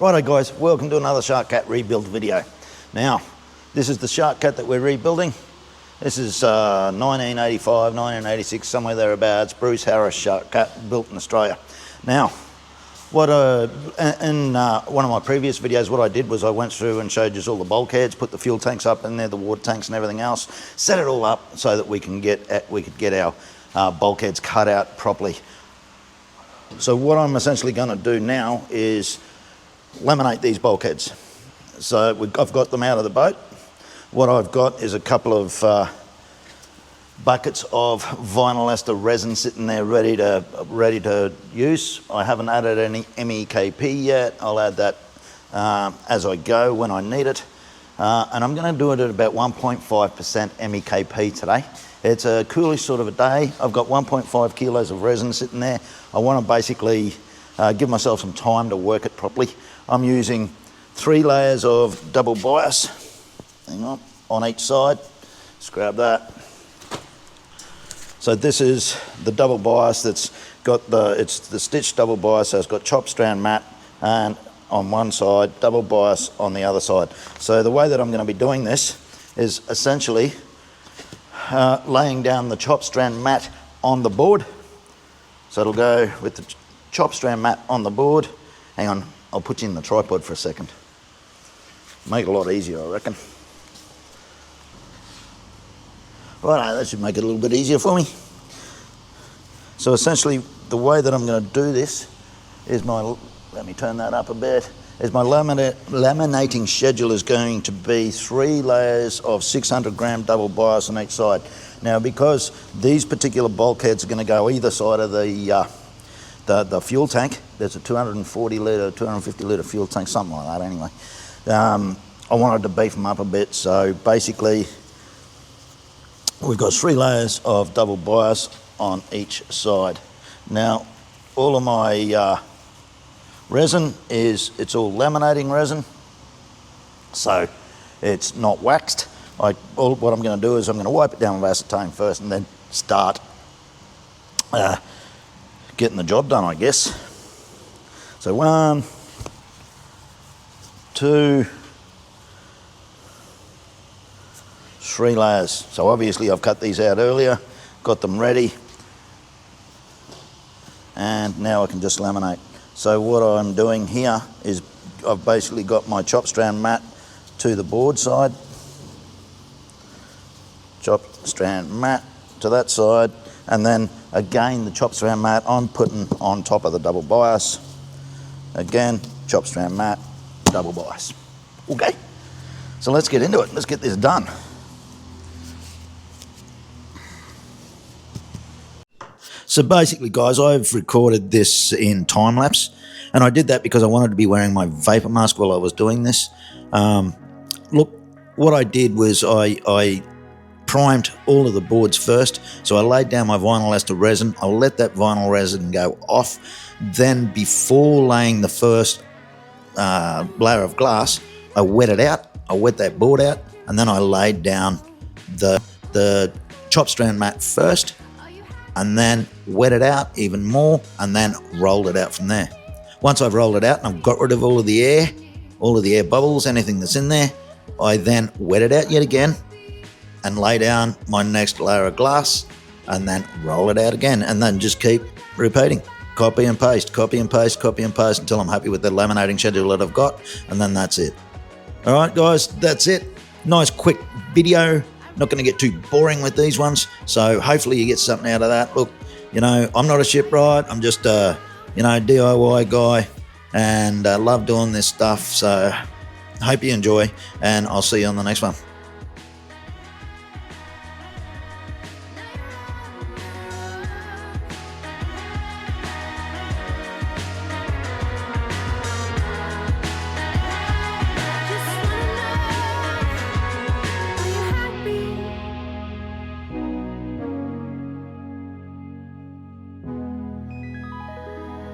Righto guys, welcome to another Shark Cat rebuild video. Now, this is the Shark Cat that we're rebuilding. This is 1985, 1986, somewhere thereabouts, Bruce Harris Shark Cat, built in Australia. Now, what in one of my previous videos, what I did was I went through and showed you all the bulkheads, put the fuel tanks up in there, the water tanks and everything else, set it all up so that we could get our bulkheads cut out properly. So what I'm essentially going to do now is laminate these bulkheads. So I've got them out of the boat. What I've got is a couple of buckets of vinyl ester resin sitting there ready to use. I haven't added any MEKP yet. I'll add that as I go when I need it. And I'm going to do it at about 1.5% MEKP today. It's a coolish sort of a day. I've got 1.5 kilos of resin sitting there. I want to basically give myself some time to work it properly. I'm using 3 layers of double bias, hang on each side. Just grab that. So this is the double bias that's got it's the stitched double bias, so it's got chop strand mat and on one side, double bias on the other side. So the way that I'm going to be doing this is essentially laying down the chop strand mat on the board. So it'll go with the chop strand mat on the board. Hang on, I'll put you in the tripod for a second. Make it a lot easier, I reckon. Right, that should make it a little bit easier for me. So essentially, the way that I'm going to do this is let me turn that up a bit, is my laminating schedule is going to be 3 layers of 600 gram double bias on each side. Now, because these particular bulkheads are going to go either side of the fuel tank, there's a 240 litre, 250 litre fuel tank, something like that anyway. I wanted to beef them up a bit, so basically we've got 3 layers of double bias on each side. Now, all of my resin it's all laminating resin, so it's not waxed. What I'm going to do is I'm going to wipe it down with acetone first and then start getting the job done, I guess. So 1, 2, 3 layers. So obviously I've cut these out earlier, got them ready, and now I can just laminate. So what I'm doing here is I've basically got my chop strand mat to the board side, chop strand mat to that side, and then again the chop strand mat I'm putting on top of the double bias. Again, chop strand mat, double bias. Okay, so let's get into it. Let's get this done. So basically, guys, I've recorded this in time lapse, and I did that because I wanted to be wearing my vapor mask while I was doing this. Look, what I did was I primed all of the boards first. So I laid down my vinyl ester resin. I let that vinyl resin go off. Then before laying the first layer of glass, I wet it out. I wet that board out, and then I laid down the chop strand mat first, and then wet it out even more, and then rolled it out from there. Once I've rolled it out and I've got rid of all of the air bubbles, anything that's in there, I then wet it out yet again and lay down my next layer of glass and then roll it out again, and then just keep repeating. Copy and paste, copy and paste, copy and paste until I'm happy with the laminating schedule that I've got, and then that's it. All right, guys, that's it. Nice quick video. Not going to get too boring with these ones, so hopefully you get something out of that. Look, you know, I'm not a shipwright. I'm just a, DIY guy, and love doing this stuff. So hope you enjoy, and I'll see you on the next one.